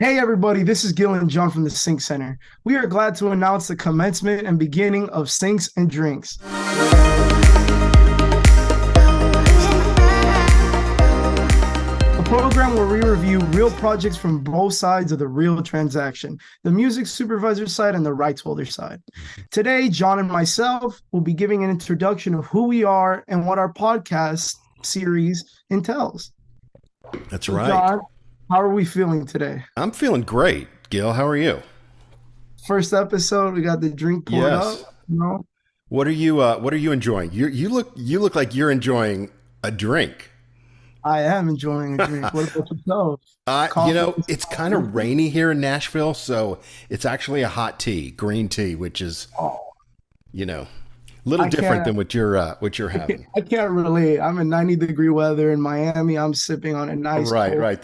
Hey everybody, this is Gil and John from the Sync Center. We are glad to announce the commencement and beginning of Syncs and Drinks, a program where we review real projects from both sides of the real transaction, the music supervisor side and the rights holder side. Today, John and myself will be giving an introduction of who we are and what our podcast series entails. That's So right. John, how are we feeling today? I'm feeling great. Gil, how are you? First episode, we got the drink poured up. Yes. You know, What are you enjoying? You look like you're enjoying a drink. I am enjoying a drink. What about yourself? It's kind of rainy here in Nashville, so it's actually a hot tea, green tea, which is, Oh, you know, a little I different can't. than what you're having. I can't relate. I'm in 90-degree weather in Miami. I'm sipping on a nice Right, cold. right.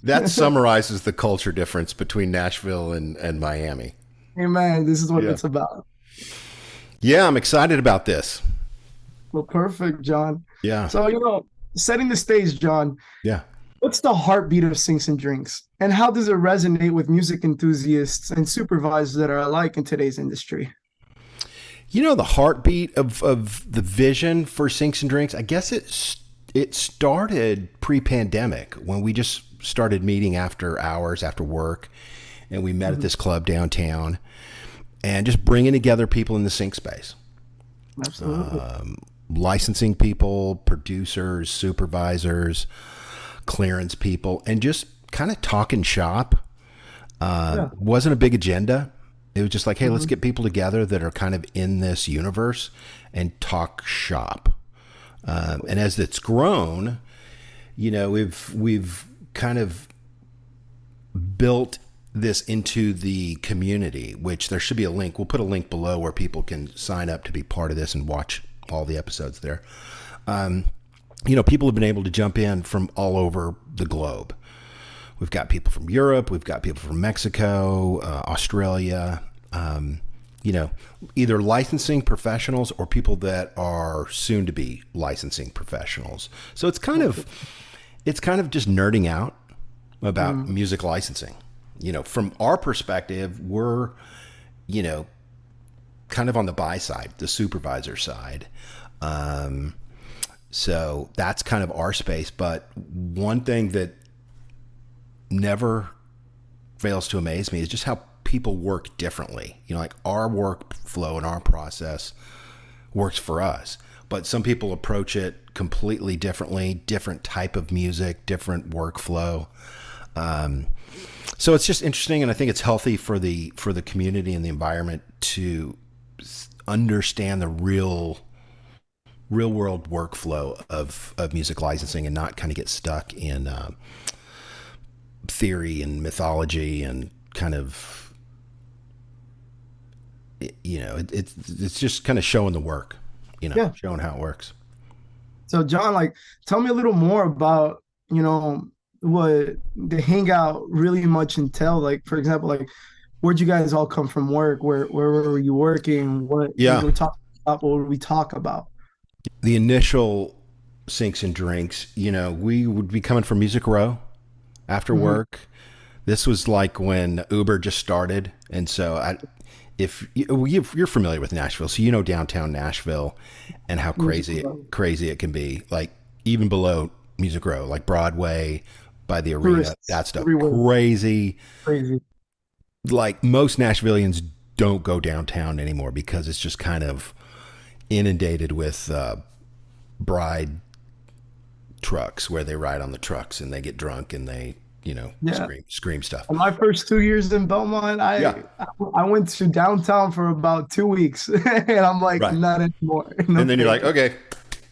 That summarizes the culture difference between Nashville and Miami. Hey man, this is what Yeah. it's about. Yeah, I'm excited about this. Well, perfect, John. Yeah. So, setting the stage, John, Yeah. what's the heartbeat of Sinks and Drinks? And how does it resonate with music enthusiasts and supervisors that are alike in today's industry? The heartbeat of the vision for Sinks and Drinks, I guess it started pre-pandemic when we just started meeting after hours, after work, and we met at Mhm. this club downtown and just bringing together people in the sync space, Absolutely. licensing people, producers, supervisors, clearance people, and just kind of talking shop. Yeah. Wasn't a big agenda. It was just like, hey, let's Mhm. get people together that are kind of in this universe and talk shop. And as it's grown, we've kind of built this into the community, which there should be a link. We'll put a link below where people can sign up to be part of this and watch all the episodes there. People have been able to jump in from all over the globe. We've got people from Europe. We've got people from Mexico, Australia, either licensing professionals or people that are soon to be licensing professionals. So it's kind of just nerding out about Mm. music licensing. From our perspective, we're, you know, kind of on the buy side, the supervisor side. So that's kind of our space. But one thing that never fails to amaze me is just how people work differently. Like our workflow and our process works for us, but some people approach it completely differently, different type of music, different workflow. So it's just interesting, and I think it's healthy for the community and the environment to understand the real world workflow of music licensing and not kind of get stuck in theory and mythology and kind of it's just kind of showing the work, Yeah. showing how it works. So John, tell me a little more about, what the hangout really much entail. Like, for example, where'd you guys all come from work? Where were you working? What we Yeah, were talking about, what would we talk about? the initial Sinks and Drinks, we would be coming from Music Row after Hmm. work. This was like when Uber just started, and so if you're familiar with Nashville, so downtown Nashville and how crazy it can be. Like even below Music Row, like Broadway, by the arena, Tourists that stuff, everywhere. crazy. Crazy. Like most Nashvillians don't go downtown anymore because it's just kind of inundated with bride trucks where they ride on the trucks and they get drunk and they Yeah. scream stuff. In my first 2 years in Belmont, Yeah, I went to downtown for about 2 weeks, and I'm like, right. not anymore. No, And then you're like, thank you. okay,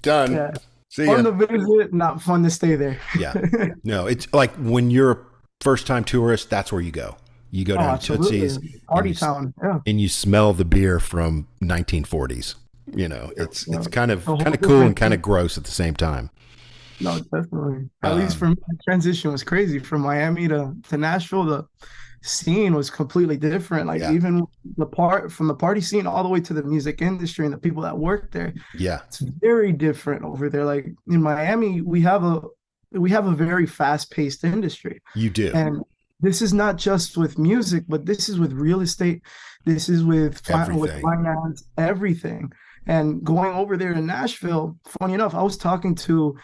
done. Yeah, See fun ya. to visit, not fun to stay there. Yeah. No, it's like when you're a first time tourist, that's where you go. You go Oh, down to Tootsie's absolutely. and Party town. Yeah. you smell the beer from 1940s. It's Yeah. kind of A whole cool and different kind thing. of gross at the same time. No, definitely. At least for Um, me, the transition was crazy from Miami to Nashville. The scene was completely different. Like yeah. even from the party scene all the way to the music industry and the people that work there, Yeah. it's very different over there. Like in Miami, we have a very fast-paced industry. You do. And this is not just with music, but this is with real estate. This is with Everything. finance, everything. And going over there in Nashville, funny enough, I was talking to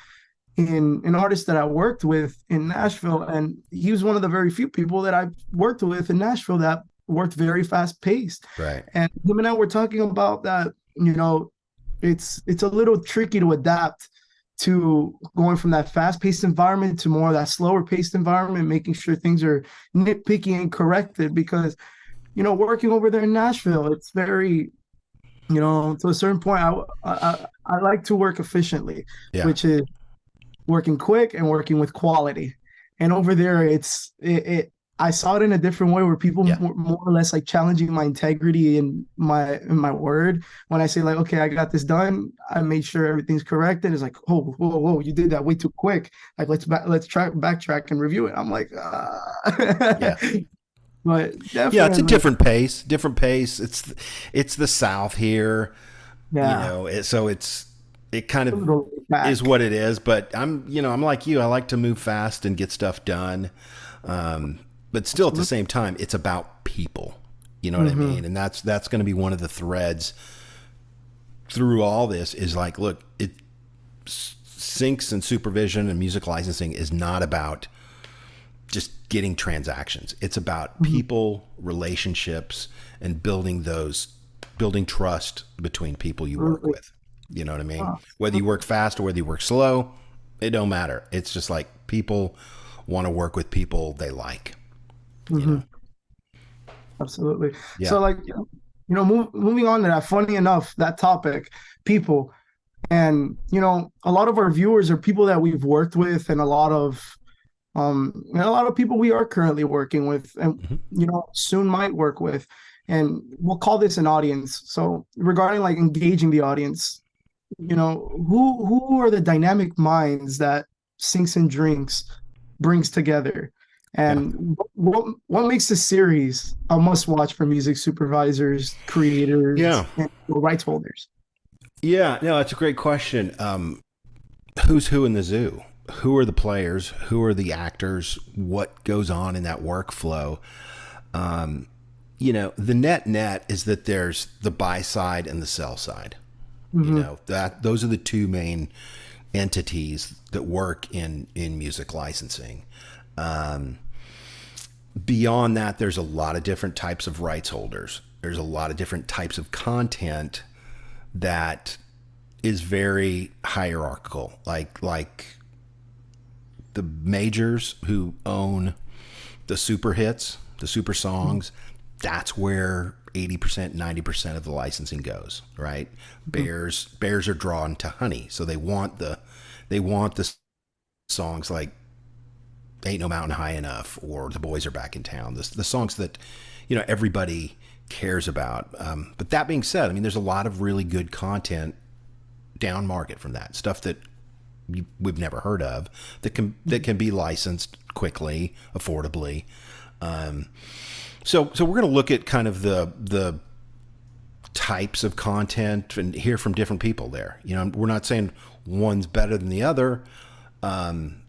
an artist that I worked with in Nashville, and he was one of the very few people that I've worked with in Nashville that worked very fast paced. Right. And him and I were talking about that, it's a little tricky to adapt to going from that fast-paced environment to more of that slower-paced environment, making sure things are nitpicky and corrected. Because, working over there in Nashville, it's very, to a certain point, I like to work efficiently, Yeah. which is working quick and working with quality. And over there, I saw it in a different way where people Yeah. were more or less like challenging my integrity and my word. When I say like, okay, I got this done, I made sure everything's correct. And it's like, oh, whoa, you did that way too quick. Like let's backtrack and review it. I'm like, Yeah. but definitely, Yeah, it's a different pace. Different pace. It's the South here. yeah, So it kind a of little back. is what it is. But I'm like you. I like to move fast and get stuff done. But still, at the same time, it's about people. You know what I mean? And that's going to be one of the threads through all this. Is like, look, syncs and supervision and music licensing is not about just getting transactions. It's about people, relationships, and building trust between people you work with. You know what I mean? Whether you work fast or whether you work slow, it don't matter. It's just like people want to work with people they like. You know? Absolutely. Yeah. So like, moving on to that, funny enough, that topic, people, and, a lot of our viewers are people that we've worked with, and a lot of people we are currently working with and, soon might work with, and we'll call this an audience. So regarding like engaging the audience, who are the dynamic minds that Sinks and Drinks brings together? And what makes the series a must-watch for music supervisors, creators, and rights holders? Yeah, no, that's a great question. Who's who in the zoo? Who are the players? Who are the actors? What goes on in that workflow? The net is that there's the buy side and the sell side. Those are the two main entities that work in music licensing. Beyond that, there's a lot of different types of rights holders. There's a lot of different types of content that is very hierarchical. Like the majors who own the super hits, the super songs, that's where 80%, 90% of the licensing goes, right? Bears are drawn to honey. So they want the songs like Ain't No Mountain High Enough or The Boys Are Back in Town, the songs that everybody cares about. But that being said, I mean, there's a lot of really good content down market from that stuff that we've never heard of that can be licensed quickly, affordably. So we're going to look at kind of the types of content and hear from different people there. We're not saying one's better than the other.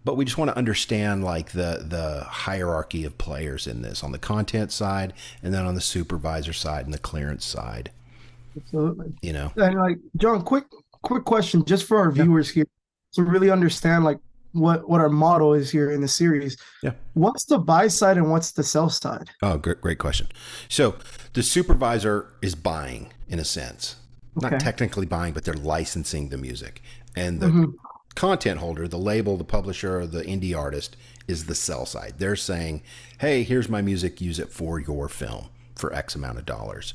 But we just want to understand like the hierarchy of players in this on the content side and then on the supervisor side and the clearance side. Absolutely. And like, John, quick question just for our viewers here to really understand like what our motto is here in the series. Yeah. What's the buy side and what's the sell side? Oh, great question. So the supervisor is buying in a sense, not technically buying, but they're licensing the music, and the content holder, the label, the publisher, the indie artist is the sell side. They're saying, hey, here's my music, use it for your film for X amount of dollars.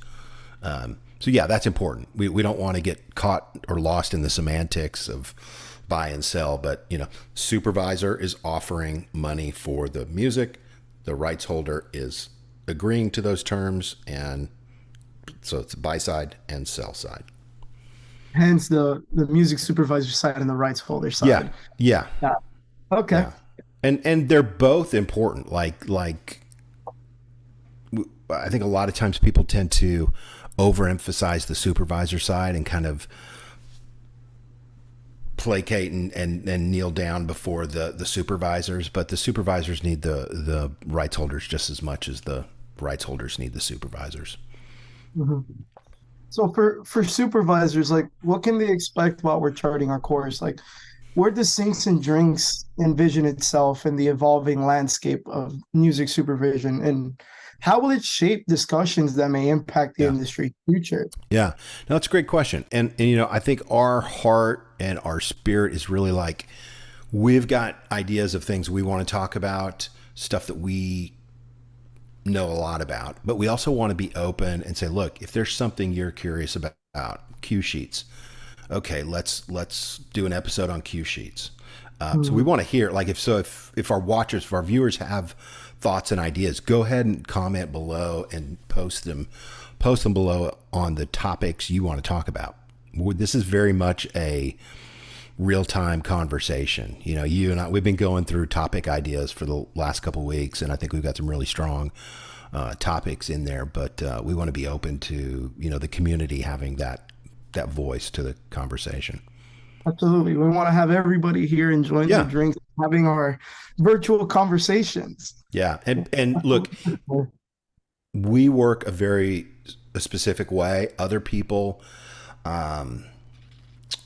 So yeah, that's important. We don't want to get caught or lost in the semantics of buy and sell, but supervisor is offering money for the music. The rights holder is agreeing to those terms. And so it's buy side and sell side. Hence the music supervisor side and the rights holder side. Yeah. Okay. Yeah. And they're both important. Like I think a lot of times people tend to overemphasize the supervisor side and kind of placate and kneel down before the supervisors, but the supervisors need the rights holders just as much as the rights holders need the supervisors. Mhm. So for supervisors, like what can they expect while we're charting our course? Like where does Sinks and Drinks envision itself in the evolving landscape of music supervision, and how will it shape discussions that may impact the Yeah. industry's future? Yeah. No, that's a great question. And, you know, I think our heart and our spirit is really like, we've got ideas of things we want to talk about, stuff that we know a lot about, but we also want to be open and say, look, if there's something you're curious about, cue sheets. Okay, let's do an episode on cue sheets. So we want to hear, like, if our watchers, if our viewers have thoughts and ideas, go ahead and comment below and post them below on the topics you want to talk about. This is very much a real-time conversation. You know, you and I, we've been going through topic ideas for the last couple of weeks, and I think we've got some really strong topics in there, but we want to be open to, you know, the community having that voice to the conversation. Absolutely. We want to have everybody here enjoying the Yeah. drinks, having our virtual conversations. Yeah. And look, we work a specific way. Other people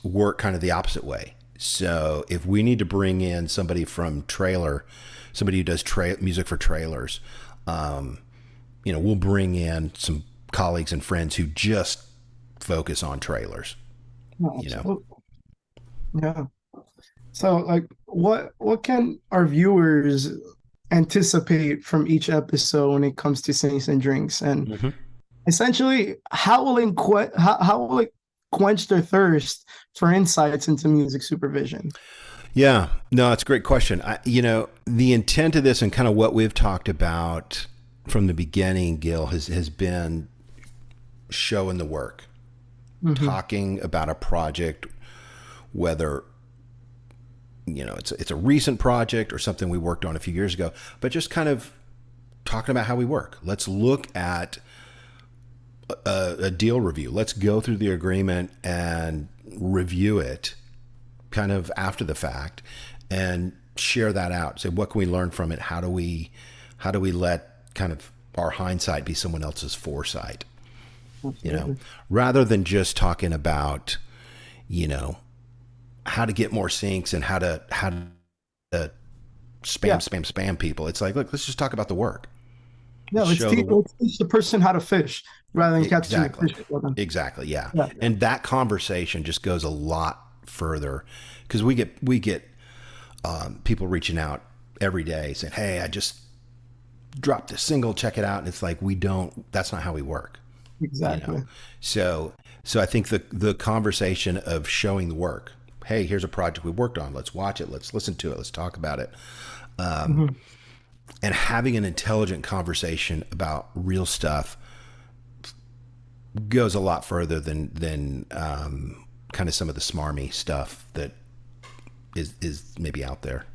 work kind of the opposite way. So if we need to bring in somebody from trailer, somebody who does music for trailers, you know, we'll bring in some colleagues and friends who just focus on trailers, you know? Yeah. So like what can our viewers anticipate from each episode when it comes to Saints and Drinks? And essentially how will it quench their thirst for insights into music supervision? Yeah, no, it's a great question. You know, the intent of this and kind of what we've talked about from the beginning, Gil, has been showing the work, talking about a project, whether, you know, it's a recent project or something we worked on a few years ago, but just kind of talking about how we work. Let's look at a deal review. Let's go through the agreement and review it kind of after the fact and share that out. Say, what can we learn from it? How do we let kind of our hindsight be someone else's foresight? You know, rather than just talking about, you know, how to get more syncs and how to spam people. It's like, look, let's just talk about the work. Yeah, let's teach the person how to fish rather than catching the fish for them. Exactly. Yeah. And that conversation just goes a lot further because we get people reaching out every day saying, hey, I just dropped a single, check it out. And it's like, that's not how we work. Exactly. You know? So I think the conversation of showing the work, hey, here's a project we worked on. Let's watch it. Let's listen to it. Let's talk about it. And having an intelligent conversation about real stuff goes a lot further than kind of some of the smarmy stuff that is maybe out there.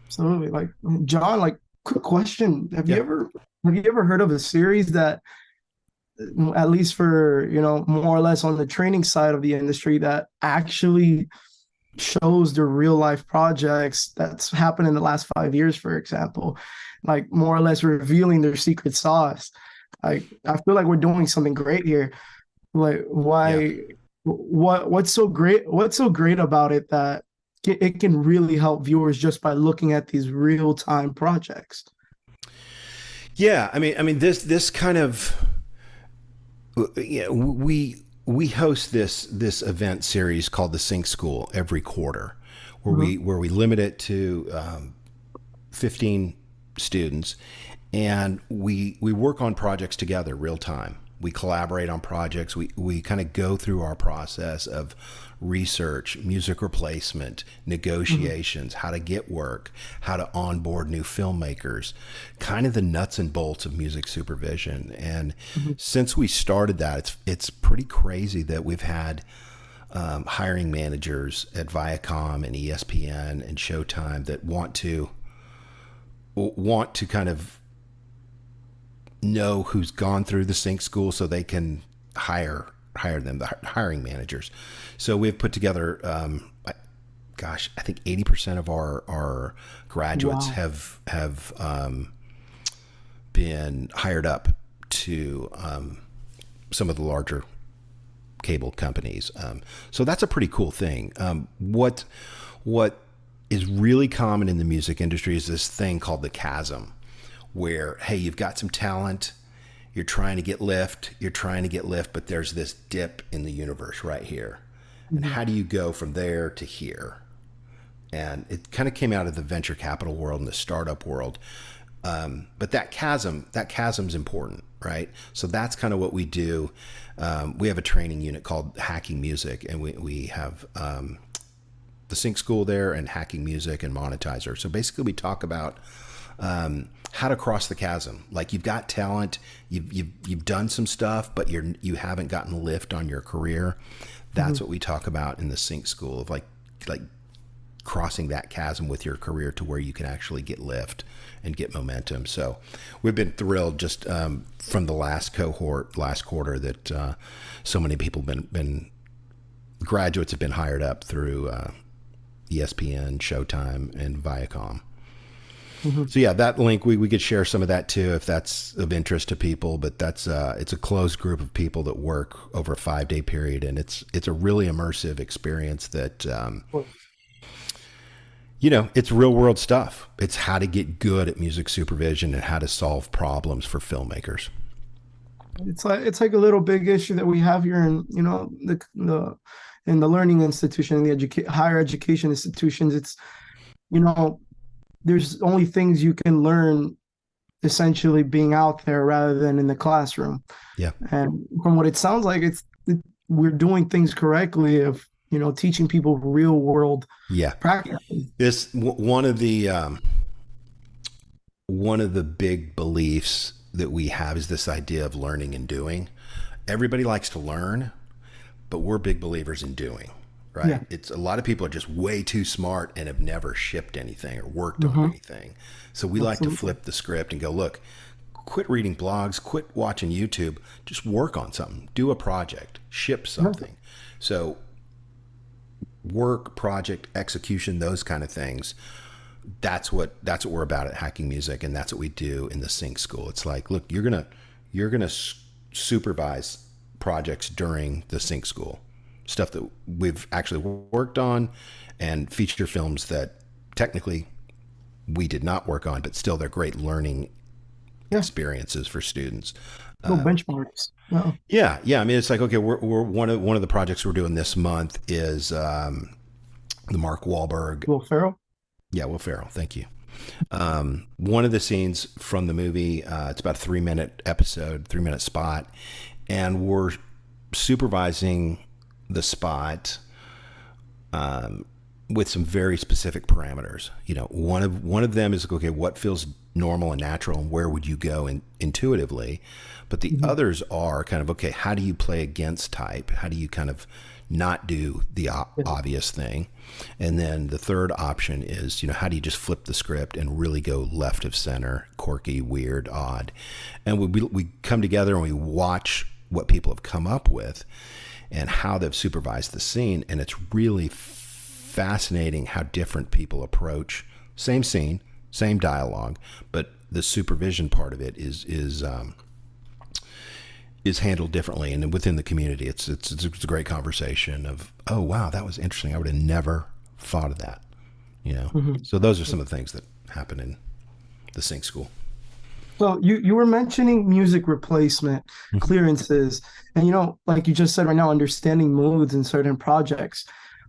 Absolutely. Like John, like quick question. Have you ever heard of a series that, at least for, you know, more or less on the training side of the industry, that actually shows the real life projects that's happened in the last 5 years, for example, like more or less revealing their secret sauce? Like, I feel like we're doing something great here. Like, what's so great about it that it can really help viewers just by looking at these real-time projects? Yeah, I mean this kind of, you know, we host this event series called the Sync School every quarter, where we limit it to 15 students, and we work on projects together real time. We collaborate on projects. We kind of go through our process of research, music replacement, negotiations, how to get work, how to onboard new filmmakers, kind of the nuts and bolts of music supervision. And since we started that, it's pretty crazy that we've had hiring managers at Viacom and ESPN and Showtime that want to kind of know who's gone through the Sync School so they can hire them, the hiring managers. So we've put together gosh, I think 80% of our graduates Wow. have been hired up to some of the larger cable companies. So that's a pretty cool thing. What is really common in the music industry is this thing called the chasm, where, hey, you've got some talent, you're trying to get lift, but there's this dip in the universe right here. And Mhm. how do you go from there to here? And it kind of came out of the venture capital world and the startup world. But that chasm's important, right? So that's kind of what we do. We have a training unit called Hacking Music, and we have the Sync School there, and Hacking Music, and Monetizer. So basically, we talk about how to cross the chasm. Like, you've got talent, you've done some stuff, but you haven't gotten lift on your career. That's what we talk about in the Sync School, of like crossing that chasm with your career to where you can actually get lift and get momentum. So we've been thrilled just from the last quarter, that so many people graduates have been hired up through ESPN, Showtime, and Viacom. Mhm. So yeah, that link, we could share some of that too if that's of interest to people. But that's it's a closed group of people that work over a 5-day period, and it's a really immersive experience that it's real world stuff. It's how to get good at music supervision and how to solve problems for filmmakers. It's like a little big issue that we have here in the in the learning institution, in the higher education institutions. It's you know there's only things you can learn essentially being out there rather than in the classroom. Yeah. And from what it sounds like, we're doing things correctly of teaching people real world Yeah. practice. One of the big beliefs that we have is this idea of learning and doing. Everybody likes to learn, but we're big believers in doing, right? Yeah. It's a lot of people are just way too smart and have never shipped anything or worked on anything. So we like to Absolutely. flip the script and go, look, quit reading blogs, quit watching YouTube, just work on something, do a project, ship something. So work, project, execution, those kind of things. That's what we're about at Hacking Music, and that's what we do in the Sync School. It's like, look, you're gonna supervise projects during the Sync School, stuff that we've actually worked on, and feature films that technically we did not work on, but still they're great learning Yeah. experiences for students. No benchmarks. No. Yeah. I mean, it's like, okay, we're one of the projects we're doing this month is the Mark Wahlberg. Will Ferrell. Yeah, Will Ferrell. Thank you. One of the scenes from the movie, it's about a 3-minute episode, 3-minute spot, and we're supervising the spot with some very specific parameters. One of them is, okay, what feels normal and natural, and where would you go intuitively? But the others are kind of, okay, how do you play against type? How do you kind of not do the obvious thing? And then the third option is, how do you just flip the script and really go left of center, quirky, weird, odd? And we come together and we watch what people have come up with and how they've supervised the scene. And it's really fascinating how different people approach same scene, same dialogue, but the supervision part of it is handled differently. And within the community, it's a great conversation of, oh wow, that was interesting. I would have never thought of that. So those are some of the things that happen in the Sync School. So you were mentioning music replacement clearances, and like you just said right now, understanding moods in certain projects.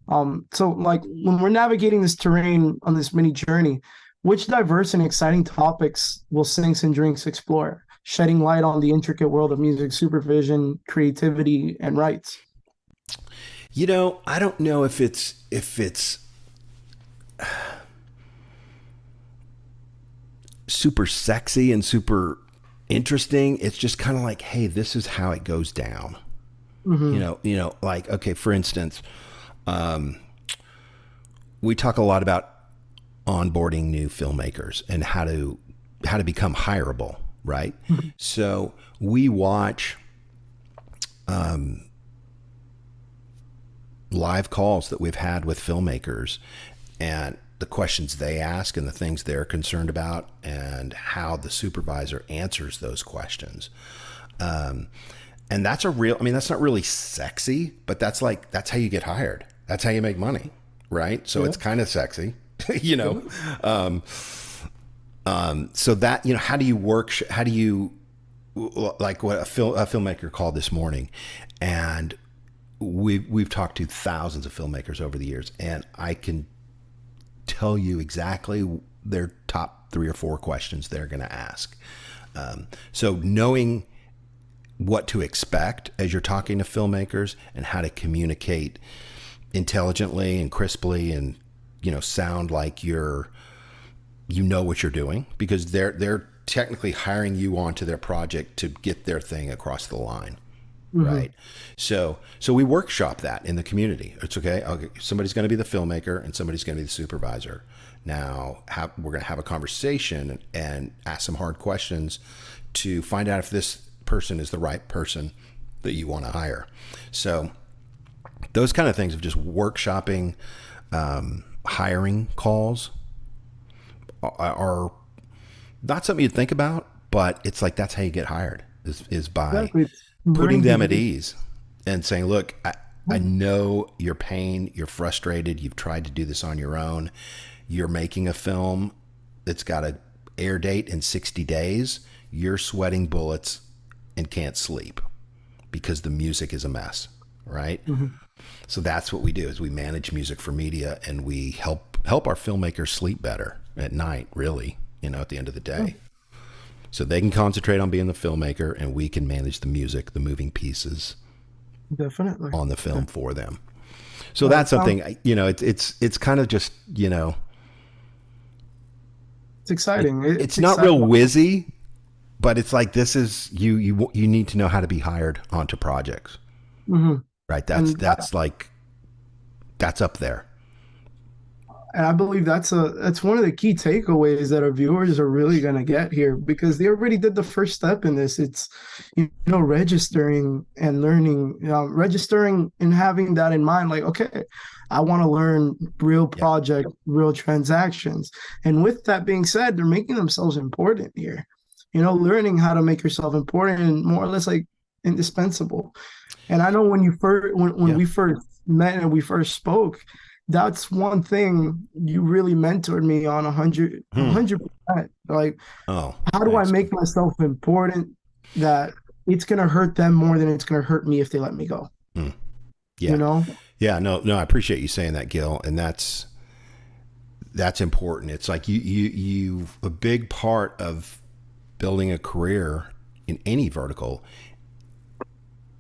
So like when we're navigating this terrain on this mini journey, which diverse and exciting topics will Sinks and Drinks explore, shedding light on the intricate world of music supervision, creativity, and rights? I don't know if it's super sexy and super interesting. It's just kind of like, hey, this is how it goes down. Like, okay, for instance, we talk a lot about onboarding new filmmakers and how to become hireable, right? So we watch live calls that we've had with filmmakers and the questions they ask and the things they're concerned about and how the supervisor answers those questions. And that's a real, I mean, that's not really sexy, but that's how you get hired. That's how you make money. Right. So it's kind of sexy, you know? So that, you know, how do you work? How do you, like what a filmmaker called this morning, and we've talked to thousands of filmmakers over the years, and I can tell you exactly their top 3 or 4 questions they're going to ask. So knowing what to expect as you're talking to filmmakers and how to communicate intelligently and crisply and, you know, sound like you know what you're doing, because they're technically hiring you onto their project to get their thing across the line. Right. So we workshop that in the community. It's okay. Somebody's going to be the filmmaker and somebody's going to be the supervisor. Now we're going to have a conversation and ask some hard questions to find out if this person is the right person that you want to hire. So those kind of things of just workshopping, hiring calls are not something you'd think about, but it's like, that's how you get hired is by putting them at ease and saying, look, I know your pain, you're frustrated, you've tried to do this on your own. You're making a film that's got an air date in 60 days. You're sweating bullets and can't sleep because the music is a mess, right? So that's what we do, is we manage music for media, and we help our filmmakers sleep better at night, really, you know, at the end of the day. So they can concentrate on being the filmmaker, and we can manage the music, the moving pieces Definitely on the film for them. So that's something, you know, it's kind of just, you know, it's exciting. It's not real whizzy, but it's like, this is, you need to know how to be hired onto projects, right? That's up there. And I believe that's one of the key takeaways that our viewers are really going to get here, because they already did the first step in this. It's, you know, registering and learning, registering and having that in mind. Like, okay, I want to learn real project, real transactions. And with that being said, they're making themselves important here. You know, learning how to make yourself important and more or less like indispensable. And I know when we first met and we first spoke, that's one thing you really mentored me on 100%. Like, how do I make myself important that it's going to hurt them more than it's going to hurt me if they let me go? Yeah. You know? Yeah, no, I appreciate you saying that, Gil. And that's important. It's like you a big part of building a career in any vertical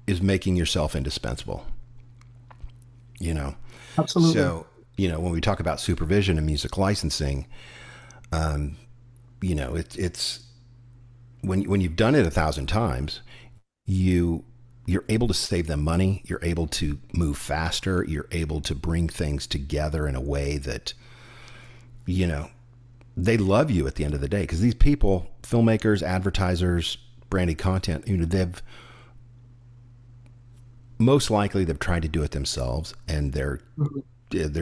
is making yourself indispensable, you know? Absolutely. So, you know, when we talk about supervision and music licensing, you know, it's when you've done it 1,000 times, you're able to save them money. You're able to move faster. You're able to bring things together in a way that, you know, they love you at the end of the day. Because these people, filmmakers, advertisers, branded content, you know, they've tried to do it themselves, and they're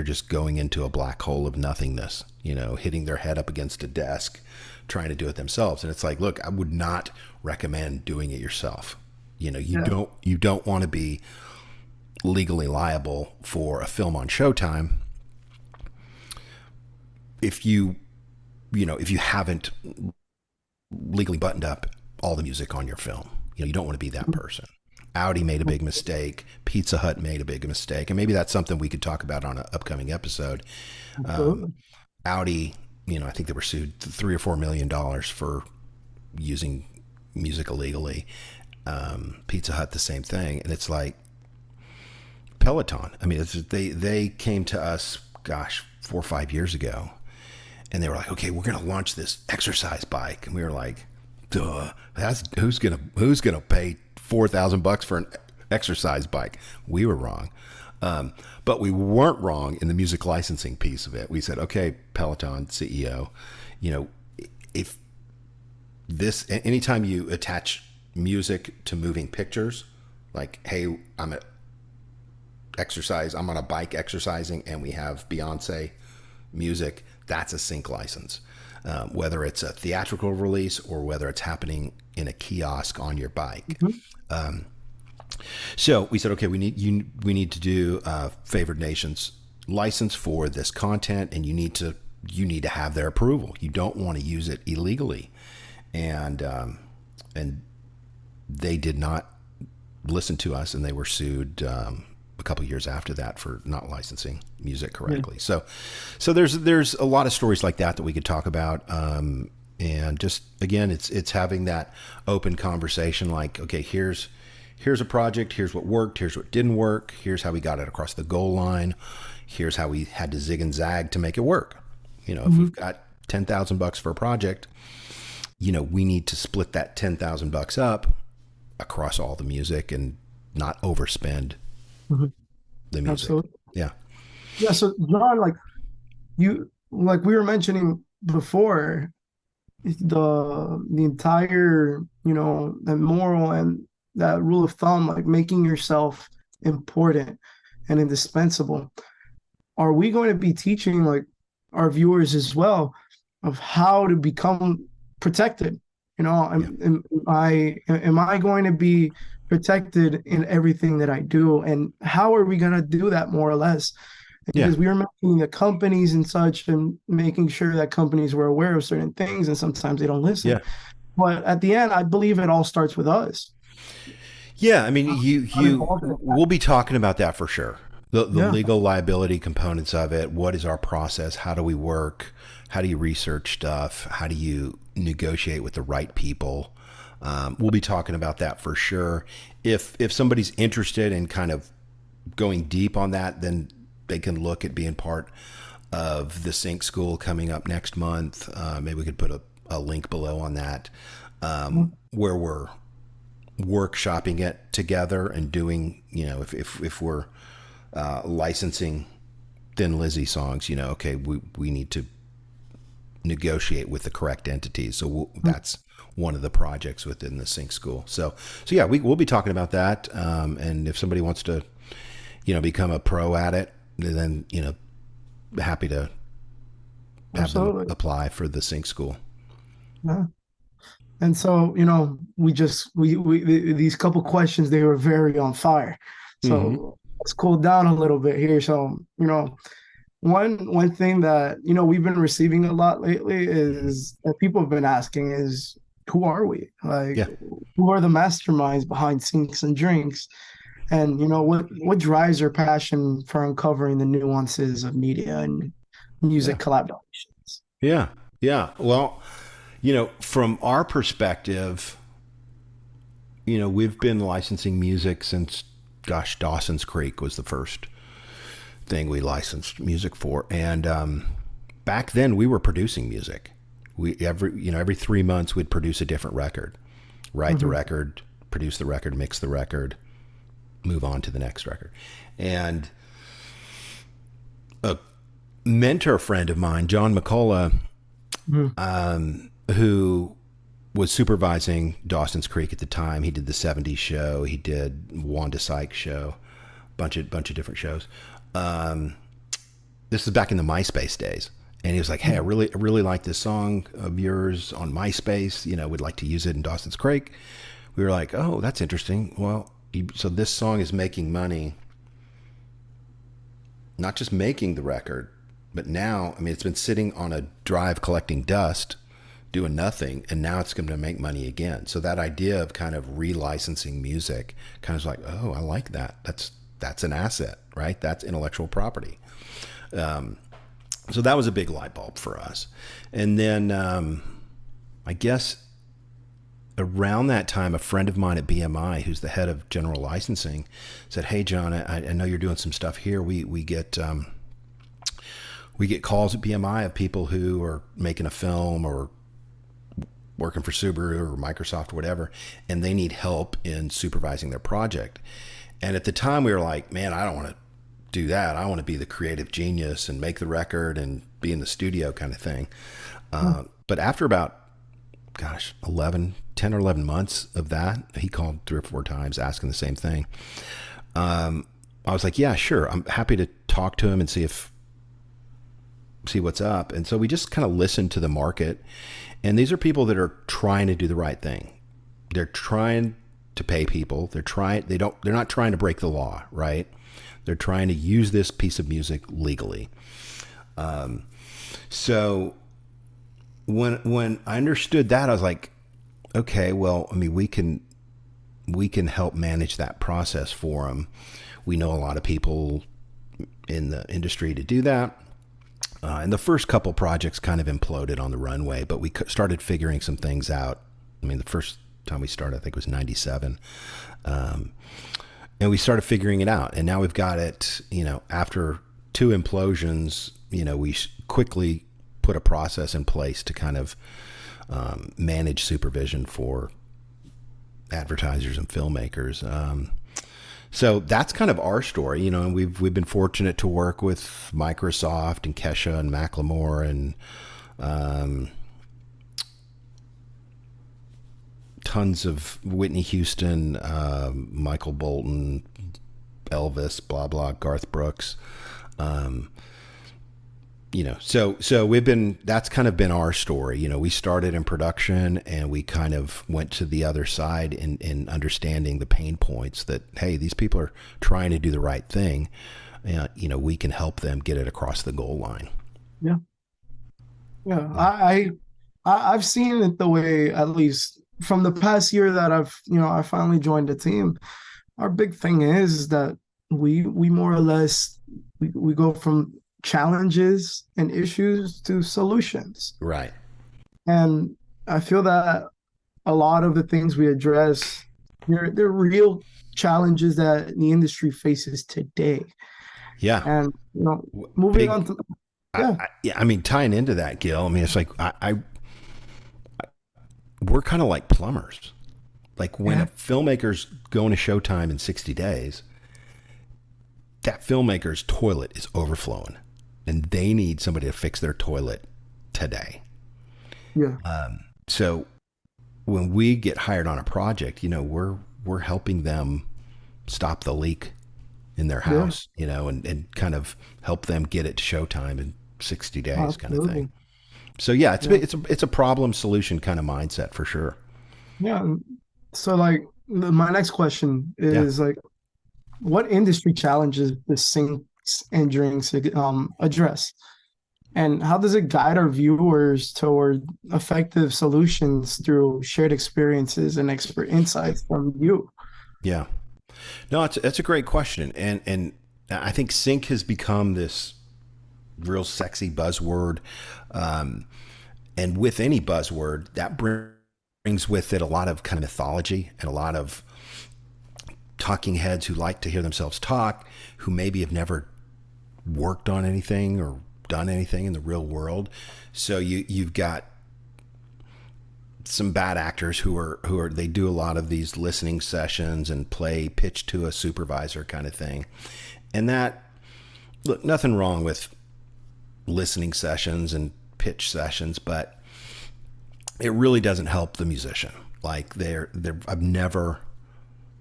just going into a black hole of nothingness, you know, hitting their head up against a desk, trying to do it themselves. And it's like, look, I would not recommend doing it yourself. You know, you don't want to be legally liable for a film on Showtime if you haven't legally buttoned up all the music on your film. You know, you don't want to be that person. Audi made a big mistake. Pizza Hut made a big mistake. And maybe that's something we could talk about on an upcoming episode. Audi, you know, I think they were sued $3 or $4 million for using music illegally. Pizza Hut, the same thing. And it's like Peloton. I mean, they came to us, 4 or 5 years ago, and they were like, okay, we're going to launch this exercise bike. And we were like, duh, who's going to pay $4,000 for an exercise bike? We were wrong. But we weren't wrong in the music licensing piece of it. We said, okay, Peloton CEO, you know, if anytime you attach music to moving pictures, like, hey, exercise. I'm on a bike exercising and we have Beyonce music. That's a sync license. Whether it's a theatrical release or whether it's happening in a kiosk on your bike. So we said, okay, we need to do a favored nations license for this content, and you need to have their approval. You don't want to use it illegally, and they did not listen to us, and they were sued a couple years after that for not licensing music correctly. So there's a lot of stories like that we could talk about. And just, again, it's having that open conversation, like, okay, here's a project, here's what worked, here's what didn't work, here's how we got it across the goal line, here's how we had to zig and zag to make it work. If we've got $10,000 for a project, we need to split that $10,000 up across all the music and not overspend the music. Absolutely. Yeah. Yeah. So John, like we were mentioning before, the entire, the moral and that rule of thumb, like making yourself important and indispensable. Are we going to be teaching like our viewers as well of how to become protected? Am I going to be protected in everything that I do, and how are we going to do that, more or less? Because we were mentioning the companies and such, and making sure that companies were aware of certain things, and sometimes they don't listen. But at the end, I believe it all starts with us. Yeah, I mean, we'll be talking about that for sure. The legal liability components of it. What is our process? How do we work? How do you research stuff? How do you negotiate with the right people? We'll be talking about that for sure. If somebody's interested in kind of going deep on that, then they can look at being part of the Sync School coming up next month. Maybe we could put a link below on that, where we're workshopping it together and doing, if we're licensing Thin Lizzy songs, okay, we need to negotiate with the correct entities. So that's one of the projects within the Sync School. So yeah, we'll be talking about that. And if somebody wants to, become a pro at it, then, happy to have them apply for the Sync School. Yeah. And so, we these couple questions, they were very on fire. So let's cool down a little bit here. So, one thing that, we've been receiving a lot lately is that people have been asking is, who are we? Like, who are the masterminds behind Sinks and Drinks? And, what drives your passion for uncovering the nuances of media and music collaborations? Yeah. Yeah. Well, from our perspective, we've been licensing music since, Dawson's Creek was the first thing we licensed music for. And back then we were producing music. Every 3 months we'd produce a different record, write the record, produce the record, mix the record, move on to the next record. And a mentor friend of mine, John McCullough, who was supervising Dawson's Creek at the time. He did the 70s show. He did Wanda Sykes show, bunch of different shows. This is back in the MySpace days. And he was like, hey, I really like this song of yours on MySpace. We'd like to use it in Dawson's Creek. We were like, oh, that's interesting. Well, so this song is making money, not just making the record, but now, it's been sitting on a drive collecting dust, doing nothing, and now it's going to make money again. So that idea of kind of relicensing music kind of like, oh, I like that. That's an asset, right? That's intellectual property. So that was a big light bulb for us. And then I guess around that time, a friend of mine at BMI, who's the head of general licensing, said, hey, John, I know you're doing some stuff here. We get calls at BMI of people who are making a film or working for Subaru or Microsoft or whatever, and they need help in supervising their project. And at the time we were like, man, I don't want to do that. I want to be the creative genius and make the record and be in the studio kind of thing. But after about, 10 or 11 months of that, he called 3 or 4 times asking the same thing. I was like, yeah, sure. I'm happy to talk to him and see what's up. And so we just kind of listened to the market. And these are people that are trying to do the right thing. They're trying to pay people. They're not trying to break the law, right? They're trying to use this piece of music legally. So when I understood that, I was like, okay, well, I mean, we can help manage that process for them. We know a lot of people in the industry to do that. And the first couple projects kind of imploded on the runway, but we started figuring some things out. I mean, the first time we started, I think, was '97. And we started figuring it out. And now we've got it, after two implosions, we quickly put a process in place to kind of manage supervision for advertisers and filmmakers. So that's kind of our story, and we've been fortunate to work with Microsoft and Kesha and Macklemore and tons of Whitney Houston, Michael Bolton, Elvis, blah blah, Garth Brooks. So that's kind of been our story. We started in production and we kind of went to the other side in understanding the pain points that, hey, these people are trying to do the right thing. We can help them get it across the goal line. Yeah. Yeah. I've seen it the way, at least from the past year that I finally joined the team. Our big thing is that we more or less we go from challenges and issues to solutions. Right. And I feel that a lot of the things we address, they're real challenges that the industry faces today. Yeah. And moving on to I mean, tying into that, Gil, I mean, it's like we're kind of like plumbers. Like when a filmmaker's going to Showtime in 60 days, that filmmaker's toilet is overflowing and they need somebody to fix their toilet today. Yeah. So when we get hired on a project, we're helping them stop the leak in their house, and kind of help them get it to Showtime in 60 days. Absolutely. Kind of thing. So yeah, it's a problem solution kind of mindset for sure. Yeah. So like my next question is like, what industry challenges does Sync and Drinks address? And how does it guide our viewers toward effective solutions through shared experiences and expert insights from you? Yeah. No, that's a great question. And I think sync has become this real sexy buzzword. And with any buzzword, that brings with it a lot of kind of mythology and a lot of talking heads who like to hear themselves talk, who maybe have never worked on anything or done anything in the real world. So you've got some bad actors who are they do a lot of these listening sessions and play pitch to a supervisor kind of thing. And that, look, nothing wrong with listening sessions and pitch sessions, but it really doesn't help the musician. Like I've never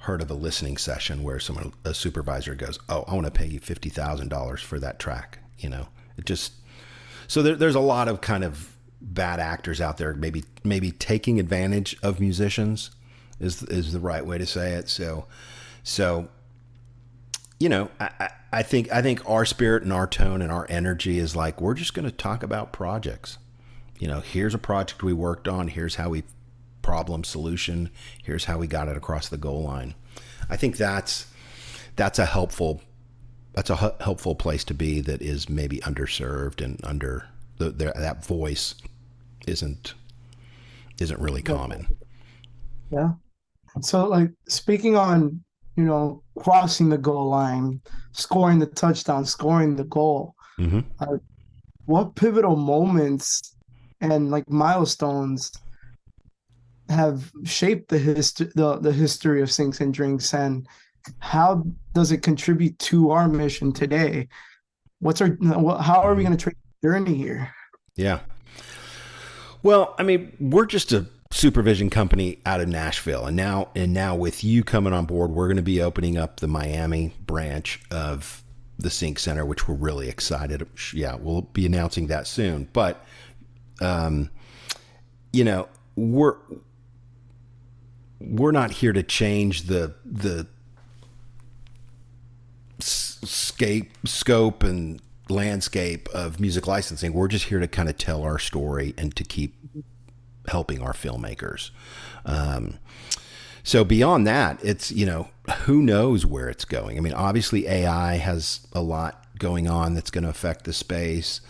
heard of a listening session where a supervisor goes, "Oh, I want to pay you $50,000 for that track." It just, so there's a lot of kind of bad actors out there, maybe taking advantage of musicians is the right way to say it. So, I think our spirit and our tone and our energy is like, we're just going to talk about projects. Here's a project we worked on. Here's how we problem solution. Here's how we got it across the goal line. I think that's a helpful place to be that is maybe underserved and that voice isn't really common. Yeah. So like speaking on, crossing the goal line, scoring the touchdown, scoring the goal, mm-hmm. What pivotal moments and like milestones have shaped the history of Syncs and Drinks, and how does it contribute to our mission today? How are we going to trace the journey here? Yeah. Well, I mean, we're just a supervision company out of Nashville. And now with you coming on board, we're going to be opening up the Miami branch of the Sync Center, which we're really excited. Yeah, we'll be announcing that soon. But you know, we're not here to change the scope and landscape of music licensing. We're just here to kind of tell our story and to keep helping our filmmakers. So beyond that, it's, you know, who knows where it's going. I mean, obviously AI has a lot going on that's going to affect the space.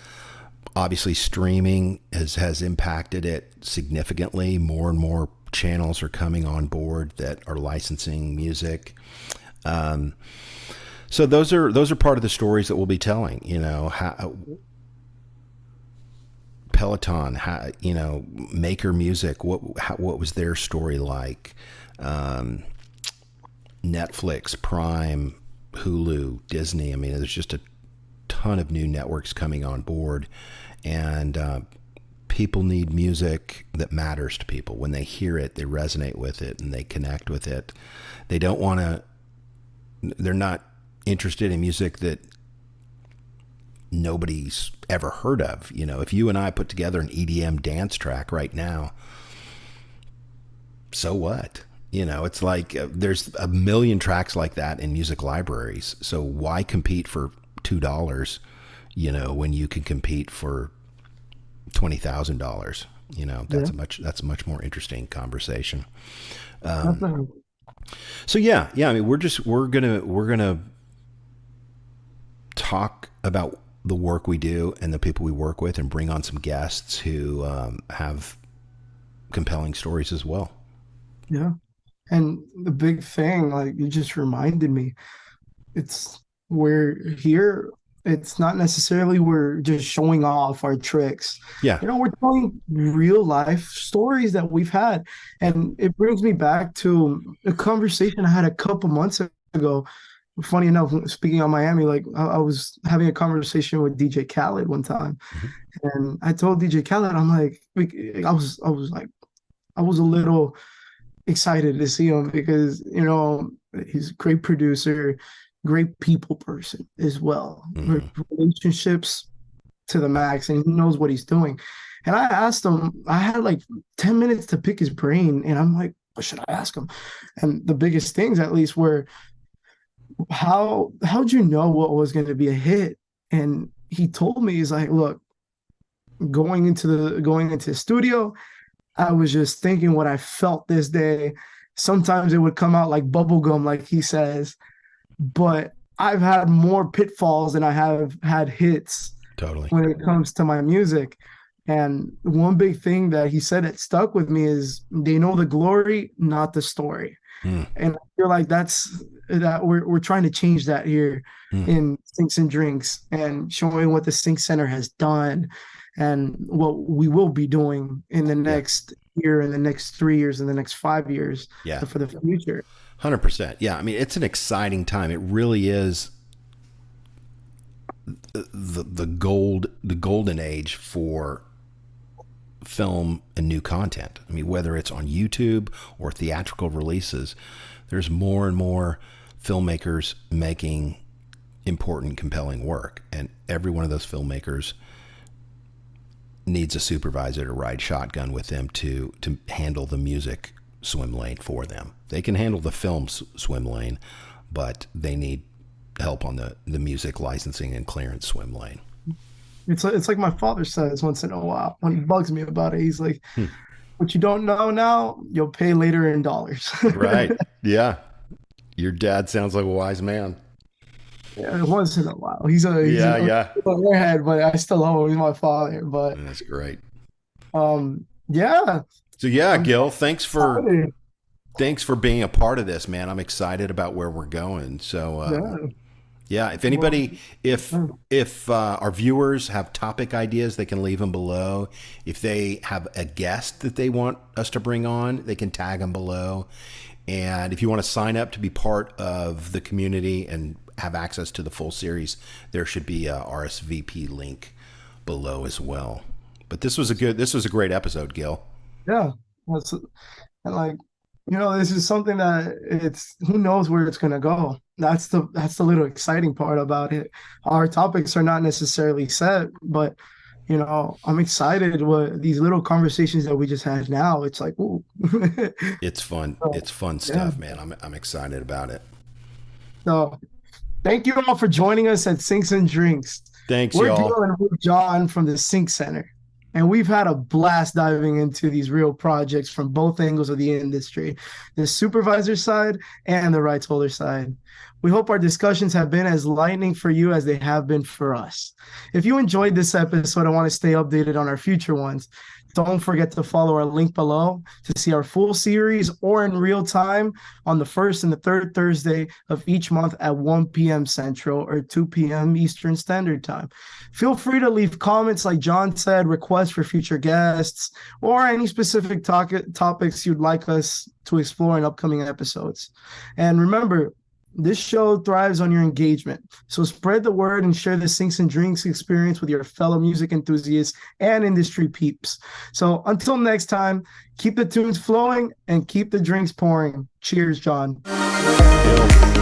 Obviously streaming has impacted it significantly. More and more channels are coming on board that are licensing music. So those are part of the stories that we'll be telling, you know, how Peloton, how, you know, Maker Music, what was their story like? Netflix, Prime, Hulu, Disney. I mean, there's just a ton of new networks coming on board, and people need music that matters to people. When they hear it, they resonate with it and they connect with it. They don't want to, they're not interested in music that nobody's ever heard of. You know, if you and I put together an EDM dance track right now, so what? You know, it's like there's a million tracks like that in music libraries. So why compete for $2, you know, when you can compete for $20,000? You know, that's a much more interesting conversation. So yeah. I mean, we're gonna talk about the work we do and the people we work with, and bring on some guests who have compelling stories as well. Yeah. And the big thing, like you just reminded me, it's we're here. It's not necessarily we're just showing off our tricks. Yeah. You know, we're telling real life stories that we've had. And it brings me back to a conversation I had a couple months ago. Funny enough, speaking on Miami, like I was having a conversation with DJ Khaled one time. And I told DJ Khaled, I'm like, I was a little excited to see him because, you know, he's a great producer, great people person as well. Relationships to the max, and he knows what he's doing. And I asked him, I had like 10 minutes to pick his brain, and I'm like, what should I ask him? And the biggest things, at least, were how'd you know what was going to be a hit? And he told me, he's like, look, going into the studio, I was just thinking what I felt this day. Sometimes it would come out like bubblegum, like he says, but I've had more pitfalls than I have had hits. Totally. When it comes to my music. And one big thing that he said that stuck with me is they know the glory, not the story. And I feel like that we're trying to change that here in Sinks and Drinks, and showing what the Sync Center has done and what we will be doing in the next year, in the next 3 years, in the next 5 years for the future. 100%. Yeah. I mean, it's an exciting time. It really is the golden age for film and new content. I mean, whether it's on YouTube or theatrical releases, there's more and more filmmakers making important, compelling work. And every one of those filmmakers needs a supervisor to ride shotgun with them to handle the music swim lane for them. They can handle the film swim lane, but they need help on the music licensing and clearance swim lane. It's like my father says once in a while when he bugs me about it. He's like, what you don't know now, you'll pay later in dollars. Right. Yeah. Your dad sounds like a wise man. Yeah, once in a while. He's a airhead, but I still love him. He's my father. But that's great. Yeah. So yeah, Gil, thanks for being a part of this, man. I'm excited about where we're going. So yeah, if anybody, if our viewers have topic ideas, they can leave them below. If they have a guest that they want us to bring on, they can tag them below. And if you want to sign up to be part of the community and have access to the full series, there should be a RSVP link below as well. But this was a great episode, Gil. Yeah. That's, and like, this is something that it's who knows where it's gonna go. That's the little exciting part about it. Our topics are not necessarily set, but I'm excited with these little conversations that we just had now. It's like, ooh. It's fun. So, It's fun yeah. stuff, man. I'm excited about it. So thank you all for joining us at Sinks and Drinks. Thanks, We're y'all. dealing with John from the Sync Center, and we've had a blast diving into these real projects from both angles of the industry, the supervisor side and the rights holder side. We hope our discussions have been as lightning for you as they have been for us. If you enjoyed this episode and want to stay updated on our future ones, don't forget to follow our link below to see our full series or in real time on the first and the third Thursday of each month at 1 p.m. Central or 2 p.m. Eastern Standard Time. Feel free to leave comments, like John said, requests for future guests, or any specific topics you'd like us to explore in upcoming episodes. And remember, this show thrives on your engagement. So spread the word and share the Sinks and Drinks experience with your fellow music enthusiasts and industry peeps. So until next time, keep the tunes flowing and keep the drinks pouring. Cheers, John. Yo.